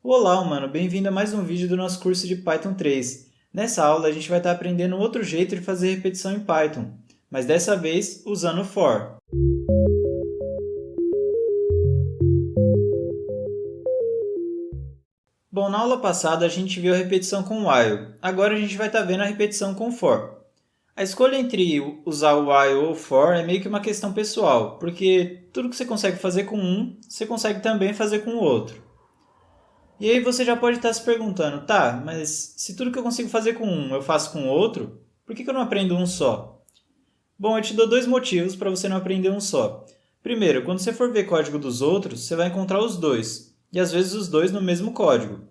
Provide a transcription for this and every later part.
Olá, humano! Bem-vindo a mais um vídeo do nosso curso de Python 3. Nessa aula, a gente vai estar aprendendo outro jeito de fazer repetição em Python, mas dessa vez usando o for. Bom, na aula passada a gente viu a repetição com while. Agora a gente vai estar vendo a repetição com for. A escolha entre usar o while ou o for é meio que uma questão pessoal, porque tudo que você consegue fazer com um, você consegue também fazer com o outro. E aí você já pode estar se perguntando, tá, mas se tudo que eu consigo fazer com um eu faço com o outro, por que eu não aprendo um só? Bom, eu te dou dois motivos para você não aprender um só. Primeiro, quando você for ver código dos outros, você vai encontrar os dois, e às vezes os dois no mesmo código.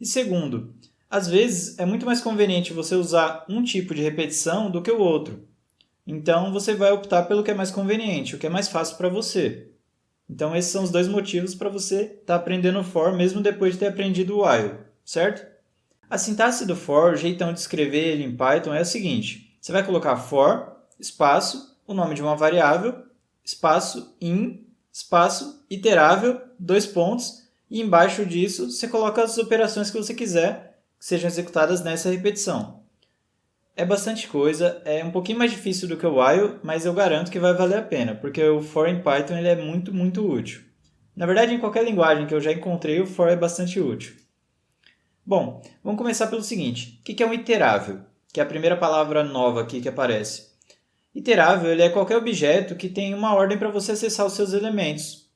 E segundo, às vezes é muito mais conveniente você usar um tipo de repetição do que o outro. Então você vai optar pelo que é mais conveniente, o que é mais fácil para você. Então, esses são os dois motivos para você estar aprendendo for mesmo depois de ter aprendido o while, certo? A sintaxe do for, o jeitão de escrever ele em Python é o seguinte. Você vai colocar for, espaço, o nome de uma variável, espaço, in, espaço, iterável, dois pontos, e embaixo disso você coloca as operações que você quiser que sejam executadas nessa repetição. É bastante coisa, é um pouquinho mais difícil do que o while, mas eu garanto que vai valer a pena, porque o for em Python ele é muito útil. Na verdade, em qualquer linguagem que eu já encontrei, o for é bastante útil. Bom, vamos começar pelo seguinte. O que é um iterável? Que é a primeira palavra nova aqui que aparece. Iterável ele é qualquer objeto que tem uma ordem para você acessar os seus elementos.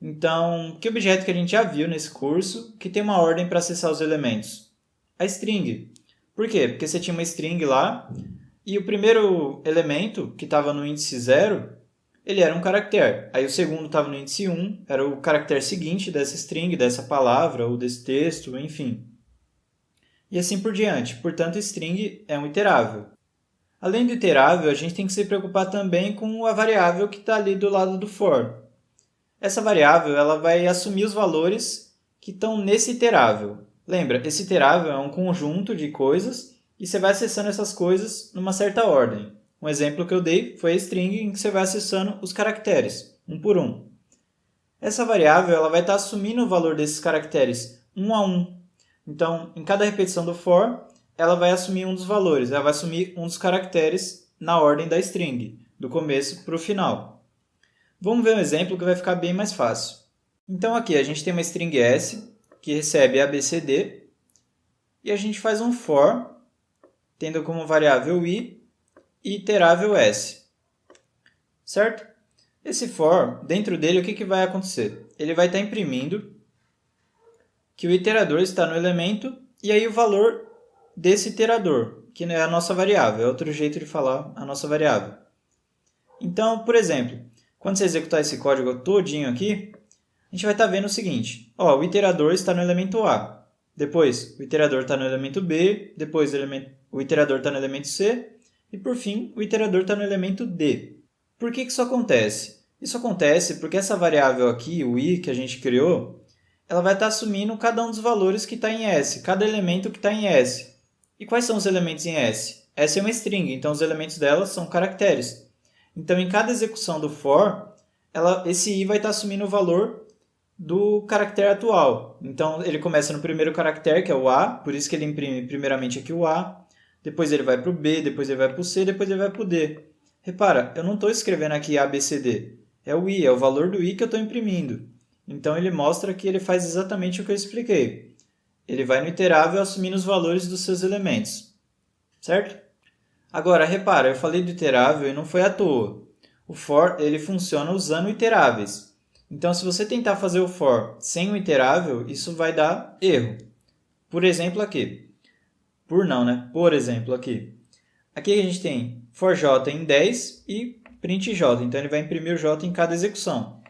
Então, que objeto que a gente já viu nesse curso que tem uma ordem para acessar os elementos? A string. Por quê? Porque você tinha uma string lá e o primeiro elemento, que estava no índice 0, ele era um caractere. Aí o segundo estava no índice 1, era o caractere seguinte dessa string, dessa palavra ou desse texto, enfim. E assim por diante. Portanto, string é um iterável. Além do iterável, a gente tem que se preocupar também com a variável que está ali do lado do for. Essa variável ela vai assumir os valores que estão nesse iterável. Lembra, esse iterável é um conjunto de coisas e você vai acessando essas coisas numa certa ordem. Um exemplo que eu dei foi a string em que você vai acessando os caracteres, um por um. Essa variável ela vai estar assumindo o valor desses caracteres um a um. Então, em cada repetição do for, ela vai assumir um dos valores, ela vai assumir um dos caracteres na ordem da string, do começo para o final. Vamos ver um exemplo que vai ficar bem mais fácil. Então aqui a gente tem uma string s, que recebe ABCD, e a gente faz um for, tendo como variável i e iterável s. Certo? Esse for, dentro dele, o que vai acontecer? Ele vai estar imprimindo que o iterador está no elemento e aí o valor desse iterador, que é a nossa variável, é outro jeito de falar a nossa variável. Então, por exemplo, quando você executar esse código todinho aqui, a gente vai estar vendo o seguinte. O iterador está no elemento A. Depois, o iterador está no elemento B. Depois, o iterador está no elemento C. E, por fim, o iterador está no elemento D. Por que isso acontece? Isso acontece porque essa variável aqui, o i que a gente criou, ela vai estar assumindo cada um dos valores que está em S, cada elemento que está em S. E quais são os elementos em S? S é uma string, então os elementos dela são caracteres. Então, em cada execução do for, esse i vai estar assumindo o valor do caractere atual. Então, ele começa no primeiro caractere, que é o A, por isso que ele imprime primeiramente aqui o A, depois ele vai para o B, depois ele vai para o C, depois ele vai para o D. Repara, eu não estou escrevendo aqui A, B, C, D. É o I, é o valor do I que eu estou imprimindo. Então, ele mostra que ele faz exatamente o que eu expliquei. Ele vai no iterável assumindo os valores dos seus elementos. Certo? Agora, repara, eu falei do iterável e não foi à toa. O for ele funciona usando iteráveis. Então, se você tentar fazer o for sem o iterável, isso vai dar erro. Por exemplo aqui. Por exemplo aqui. Aqui a gente tem for j em 10 e print j. Então, ele vai imprimir o j em cada execução.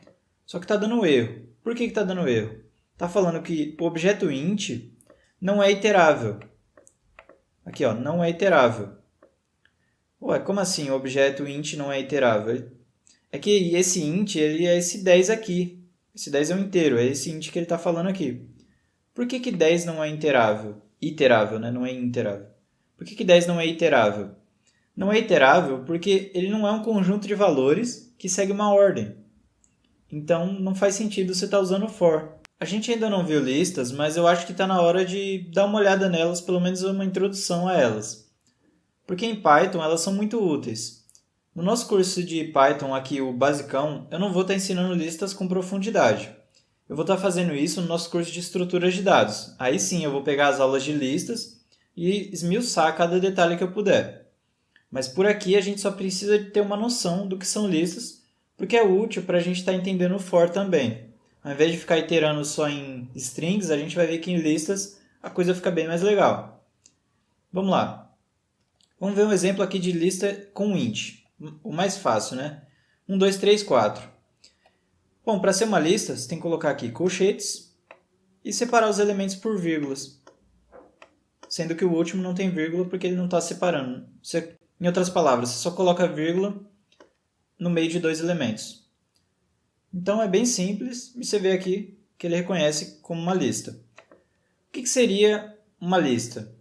Só que está dando erro. Por que está dando erro? Está falando que o objeto int não é iterável. Aqui, não é iterável. Ué, como assim o objeto int não é iterável? É que esse int ele é esse 10 aqui. Esse 10 é um inteiro, é esse int que ele está falando aqui. Por que 10 não é iterável? Iterável, né? Não é interável. Por que 10 não é iterável? Não é iterável porque ele não é um conjunto de valores que segue uma ordem. Então, não faz sentido você estar usando for. A gente ainda não viu listas, mas eu acho que está na hora de dar uma olhada nelas, pelo menos uma introdução a elas. Porque em Python elas são muito úteis. No nosso curso de Python aqui, o basicão, eu não vou estar ensinando listas com profundidade. Eu vou estar fazendo isso no nosso curso de estruturas de dados. Aí sim eu vou pegar as aulas de listas e esmiuçar cada detalhe que eu puder. Mas por aqui a gente só precisa de ter uma noção do que são listas, porque é útil para a gente estar entendendo o for também. Ao invés de ficar iterando só em strings, a gente vai ver que em listas a coisa fica bem mais legal. Vamos lá. Vamos ver um exemplo aqui de lista com int. O mais fácil, né? 1, 2, 3, 4. Bom, para ser uma lista, você tem que colocar aqui colchetes e separar os elementos por vírgulas. Sendo que o último não tem vírgula porque ele não está separando. Em outras palavras, você só coloca vírgula no meio de dois elementos. Então é bem simples e você vê aqui que ele reconhece como uma lista. O que seria uma lista?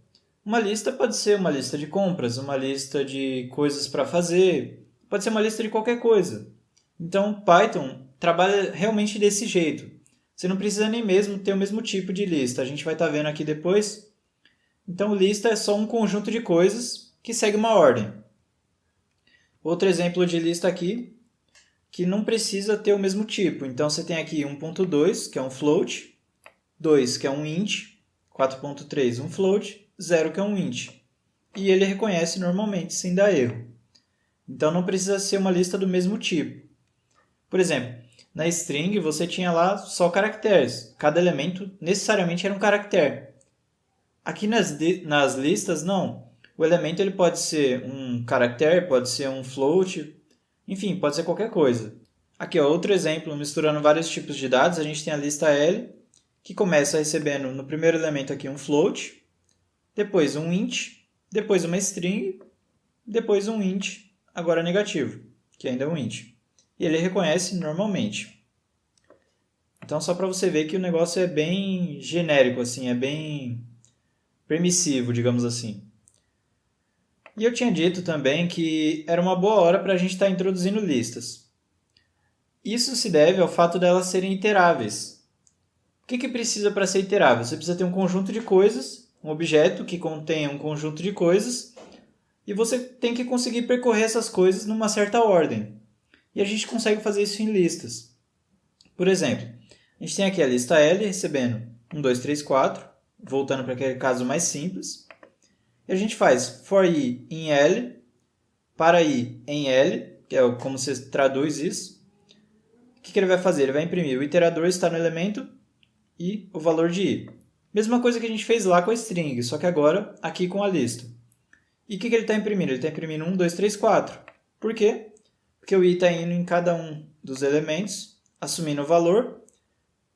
Uma lista pode ser uma lista de compras, uma lista de coisas para fazer, pode ser uma lista de qualquer coisa. Então Python trabalha realmente desse jeito. Você não precisa nem mesmo ter o mesmo tipo de lista, a gente vai estar vendo aqui depois. Então lista é só um conjunto de coisas que segue uma ordem. Outro exemplo de lista aqui, que não precisa ter o mesmo tipo. Então você tem aqui 1.2, que é um float, 2, que é um int, 4.3, um float, 0, que é um int. E ele reconhece normalmente, sem dar erro. Então não precisa ser uma lista do mesmo tipo. Por exemplo, na string você tinha lá só caracteres. Cada elemento necessariamente era um caractere. Aqui nas listas, não. O elemento ele pode ser um caractere, pode ser um float, enfim, pode ser qualquer coisa. Aqui, ó, outro exemplo, misturando vários tipos de dados, a gente tem a lista L, que começa recebendo no primeiro elemento aqui um float, depois um int, depois uma string, depois um int, agora negativo, que ainda é um int. E ele reconhece normalmente. Então, só para você ver que o negócio é bem genérico, assim, é bem permissivo, digamos assim. E eu tinha dito também que era uma boa hora para a gente estar introduzindo listas. Isso se deve ao fato delas serem iteráveis. O que precisa para ser iterável? Você precisa ter um conjunto de coisas, um objeto que contém um conjunto de coisas, e você tem que conseguir percorrer essas coisas numa certa ordem. E a gente consegue fazer isso em listas. Por exemplo, a gente tem aqui a lista L recebendo 1, 2, 3, 4, voltando para aquele caso mais simples. E a gente faz for i em L, para i em L, que é como você traduz isso. O que ele vai fazer? Ele vai imprimir o iterador está no elemento e o valor de i. Mesma coisa que a gente fez lá com a string, só que agora aqui com a lista. E o que ele está imprimindo? Ele está imprimindo 1, 2, 3, 4. Por quê? Porque o i está indo em cada um dos elementos, assumindo o valor.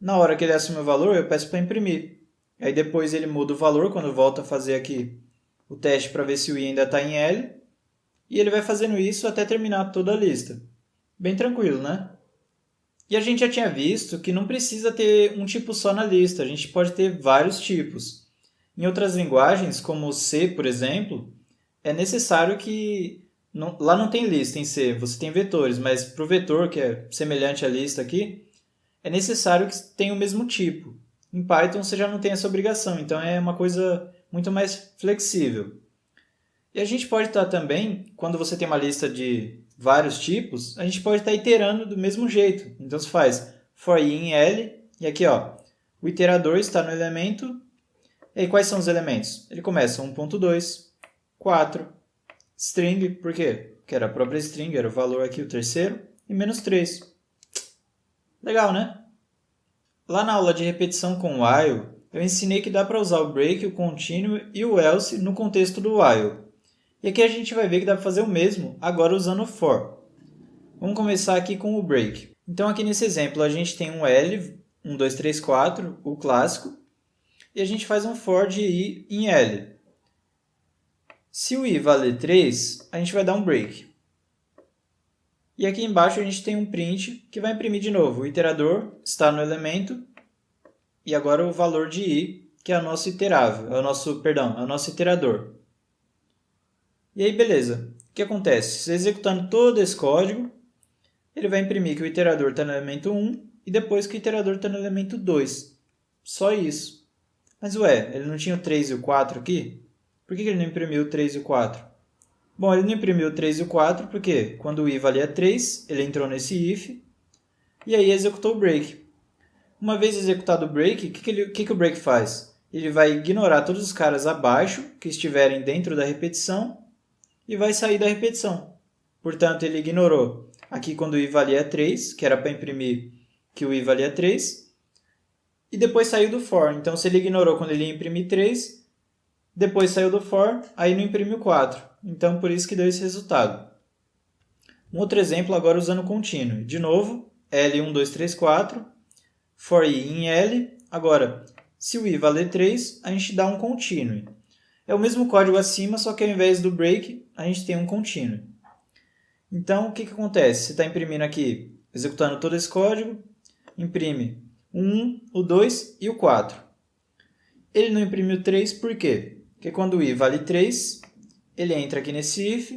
Na hora que ele assume o valor, eu peço para imprimir. Aí depois ele muda o valor quando volta a fazer aqui o teste para ver se o i ainda está em L. E ele vai fazendo isso até terminar toda a lista. Bem tranquilo, né? E a gente já tinha visto que não precisa ter um tipo só na lista. A gente pode ter vários tipos. Em outras linguagens, como C, por exemplo, é necessário que... lá não tem lista em C, você tem vetores. Mas para o vetor, que é semelhante à lista aqui, é necessário que tenha o mesmo tipo. Em Python você já não tem essa obrigação. Então é uma coisa muito mais flexível. E a gente pode estar também, quando você tem uma lista de vários tipos, a gente pode estar iterando do mesmo jeito. Então você faz for i em L, e aqui ó, o iterador está no elemento. E aí quais são os elementos? Ele começa 1.2, 4, string, por quê? Porque era a própria string, era o valor aqui, o terceiro, e menos 3. Legal, né? Lá na aula de repetição com while, eu ensinei que dá para usar o break, o continue e o else no contexto do while. E aqui a gente vai ver que dá para fazer o mesmo, agora usando o for. Vamos começar aqui com o break. Então aqui nesse exemplo a gente tem um L, 1, 2, 3, 4, o clássico, e a gente faz um for de i em L. Se o i valer 3, a gente vai dar um break. E aqui embaixo a gente tem um print que vai imprimir de novo. O iterador está no elemento e agora o valor de i, que é o nosso iterável, é o nosso iterador. E aí, beleza. O que acontece? Você executando todo esse código, ele vai imprimir que o iterador está no elemento 1 e depois que o iterador está no elemento 2. Só isso. Mas ué, ele não tinha o 3 e o 4 aqui? Por que ele não imprimiu o 3 e o 4? Bom, ele não imprimiu o 3 e o 4 porque quando o i valia 3, ele entrou nesse if e aí executou o break. Uma vez executado o break, o que o break faz? Ele vai ignorar todos os caras abaixo que estiverem dentro da repetição e vai sair da repetição. Portanto, ele ignorou aqui quando o i valia 3, que era para imprimir que o i valia 3, e depois saiu do for. Então, se ele ignorou quando ele ia imprimir 3, depois saiu do for, aí não imprime o 4. Então, por isso que deu esse resultado. Um outro exemplo agora usando contínuo. De novo, L1, 2, 3, 4, for i em L. Agora, se o i valer 3, a gente dá um continue. É o mesmo código acima, só que ao invés do break, a gente tem um continue. Então, o que acontece? Você está imprimindo aqui, executando todo esse código, imprime o 1, o 2 e o 4. Ele não imprime o 3 por quê? Porque quando o i vale 3, ele entra aqui nesse if,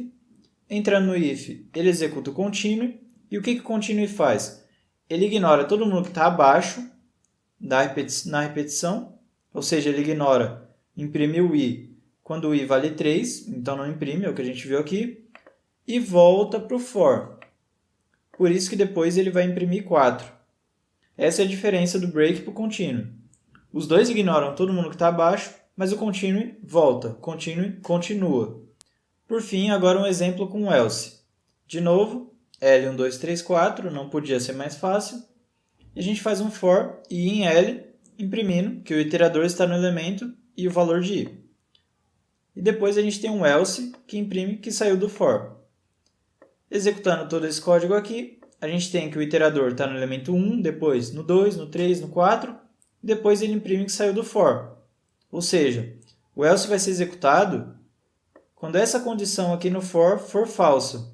entrando no if, ele executa o continue, e o que o continue faz? Ele ignora todo mundo que está abaixo na repetição, ou seja, ele ignora imprimir o i quando o i vale 3, então não imprime, é o que a gente viu aqui, e volta para o for. Por isso que depois ele vai imprimir 4. Essa é a diferença do break para o continue. Os dois ignoram todo mundo que está abaixo, mas o continue volta, continue continua. Por fim, agora um exemplo com o else. De novo, L1, 2, 3, 4, não podia ser mais fácil. E a gente faz um for i em L, imprimindo que o iterador está no elemento e o valor de i. E depois a gente tem um else que imprime que saiu do for. Executando todo esse código aqui, a gente tem que o iterador está no elemento 1, depois no 2, no 3, no 4, e depois ele imprime que saiu do for. Ou seja, o else vai ser executado quando essa condição aqui no for falsa.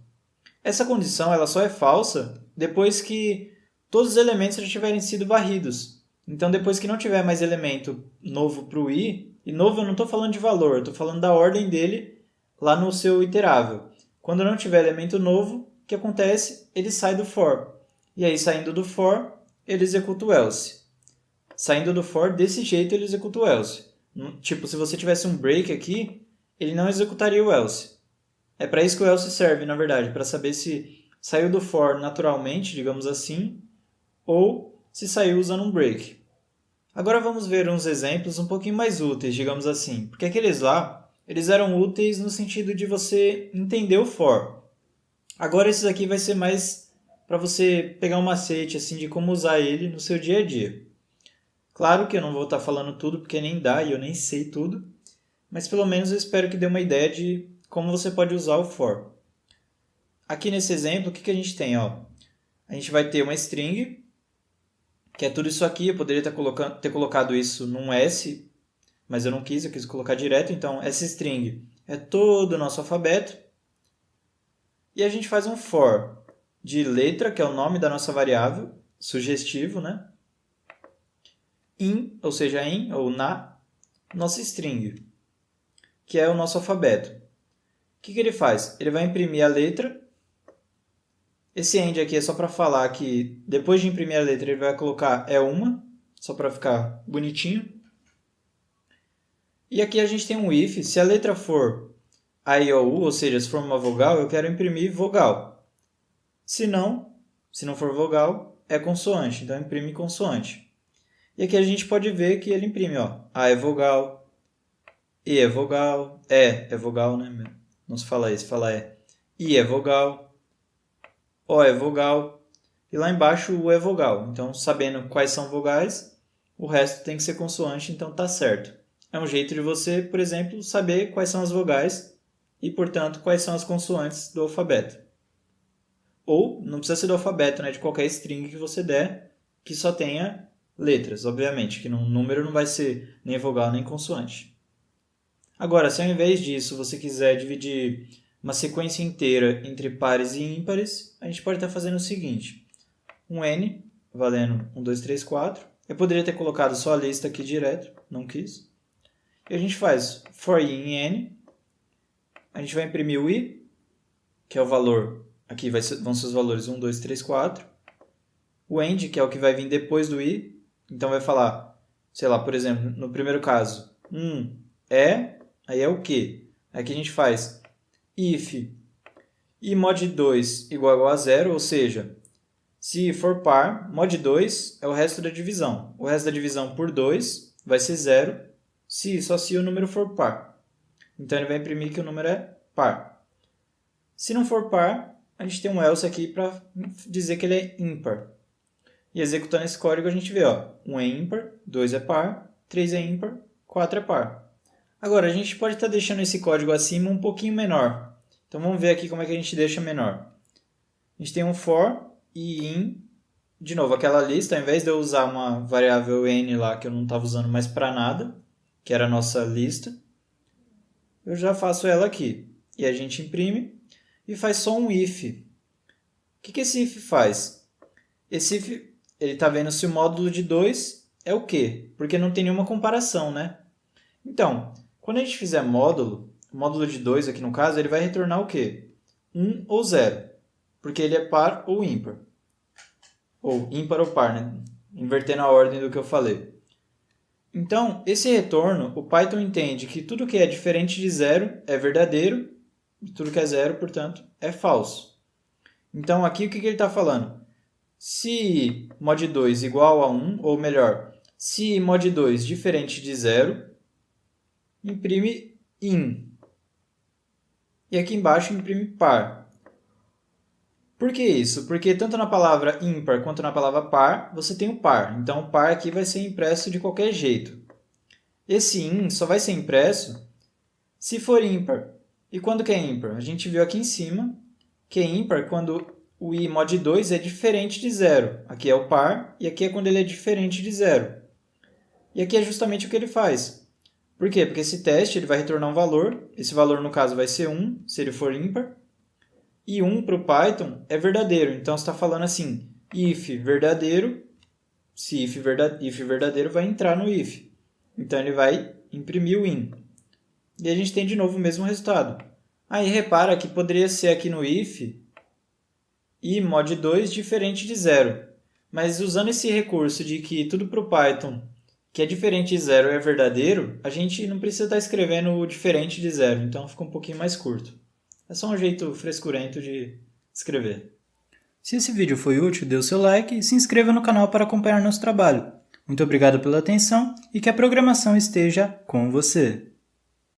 Essa condição ela só é falsa depois que todos os elementos já tiverem sido varridos. Então, depois que não tiver mais elemento novo para o i, e novo eu não estou falando de valor, eu estou falando da ordem dele lá no seu iterável. Quando não tiver elemento novo, o que acontece? Ele sai do for. E aí, saindo do for, ele executa o else. Saindo do for, desse jeito, ele executa o else. Tipo, se você tivesse um break aqui, ele não executaria o else. É para isso que o else serve, na verdade, para saber se saiu do for naturalmente, digamos assim, ou se saiu usando um break. Agora vamos ver uns exemplos um pouquinho mais úteis, digamos assim, porque aqueles lá, eles eram úteis no sentido de você entender o for. Agora esses aqui vai ser mais para você pegar um macete assim, de como usar ele no seu dia a dia. Claro que eu não vou estar falando tudo, porque nem dá e eu nem sei tudo, mas pelo menos eu espero que dê uma ideia de como você pode usar o for. Aqui nesse exemplo, o que a gente tem? Ó? A gente vai ter uma string, que é tudo isso aqui. Eu poderia ter colocado isso num S, mas eu não quis, eu quis colocar direto. Então, essa string é todo o nosso alfabeto. E a gente faz um for de letra, que é o nome da nossa variável, sugestivo, né? In, ou seja, em ou na, nossa string, que é o nosso alfabeto. O que ele faz? Ele vai imprimir a letra. Esse end aqui é só para falar que depois de imprimir a letra ele vai colocar uma, só para ficar bonitinho. E aqui a gente tem um if. Se a letra for a, i, o, u, ou seja, se for uma vogal, eu quero imprimir vogal. Se não for vogal, é consoante, então imprime consoante. E aqui a gente pode ver que ele imprime, ó, A é vogal, E é vogal, é vogal, né? Não se fala isso, se fala é. I é vogal, O é vogal, e lá embaixo o U é vogal. Então, sabendo quais são vogais, o resto tem que ser consoante, então tá certo. É um jeito de você, por exemplo, saber quais são as vogais e, portanto, quais são as consoantes do alfabeto. Ou, não precisa ser do alfabeto, né? De qualquer string que você der, que só tenha letras, obviamente, que no número não vai ser nem vogal nem consoante. Agora, se ao invés disso você quiser dividir uma sequência inteira entre pares e ímpares, a gente pode estar fazendo o seguinte. Um n, valendo 1, 2, 3, 4. Eu poderia ter colocado só a lista aqui direto, não quis. E a gente faz for i em n. A gente vai imprimir o i, que é o valor. Aqui vão ser os valores 1, 2, 3, 4. o AND, que é o que vai vir depois do I. Então vai falar, sei lá, por exemplo, no primeiro caso, aí é o quê? Aqui a gente faz if e mod 2 igual a 0, ou seja, se for par, mod 2 é o resto da divisão. O resto da divisão por 2 vai ser 0, só se o número for par. Então ele vai imprimir que o número é par. Se não for par, a gente tem um else aqui para dizer que ele é ímpar. E executando esse código a gente vê, 1 é ímpar, 2 é par, 3 é ímpar, 4 é par. Agora, a gente pode estar deixando esse código acima um pouquinho menor. Então vamos ver aqui como é que a gente deixa menor. A gente tem um for e in. De novo, aquela lista, ao invés de eu usar uma variável n lá que eu não estava usando mais para nada, que era a nossa lista, eu já faço ela aqui. E a gente imprime e faz só um if. O que esse if faz? Esse if, ele está vendo se o módulo de 2 é o quê? Porque não tem nenhuma comparação, né? Então, quando a gente fizer módulo, o módulo de 2 aqui no caso, ele vai retornar o quê? 1 ou 0, porque ele é par ou ímpar. Ou ímpar ou par, né? Invertendo a ordem do que eu falei. Então, esse retorno, o Python entende que tudo que é diferente de 0 é verdadeiro, e tudo que é 0, portanto, é falso. Então, aqui o que ele está falando? Se mod 2 igual a 1, ou melhor, se mod 2 diferente de 0, imprime in. E aqui embaixo imprime par. Por que isso? Porque tanto na palavra ímpar quanto na palavra par, você tem o par. Então, o par aqui vai ser impresso de qualquer jeito. Esse in só vai ser impresso se for ímpar. E quando que é ímpar? A gente viu aqui em cima que é ímpar quando o i mod 2 é diferente de 0. Aqui é o par e aqui é quando ele é diferente de 0. E aqui é justamente o que ele faz. Por quê? Porque esse teste ele vai retornar um valor. Esse valor, no caso, vai ser 1, se ele for ímpar. E 1 para o Python é verdadeiro. Então, você está falando assim, if verdadeiro, se if verdadeiro vai entrar no if. Então, ele vai imprimir o in. E a gente tem de novo o mesmo resultado. Aí, repara que poderia ser aqui no if i mod 2 diferente de 0. Mas usando esse recurso de que tudo para o Python que é diferente de 0 é verdadeiro, a gente não precisa estar escrevendo o diferente de 0. Então, fica um pouquinho mais curto. É só um jeito frescurento de escrever. Se esse vídeo foi útil, dê o seu like e se inscreva no canal para acompanhar nosso trabalho. Muito obrigado pela atenção e que a programação esteja com você.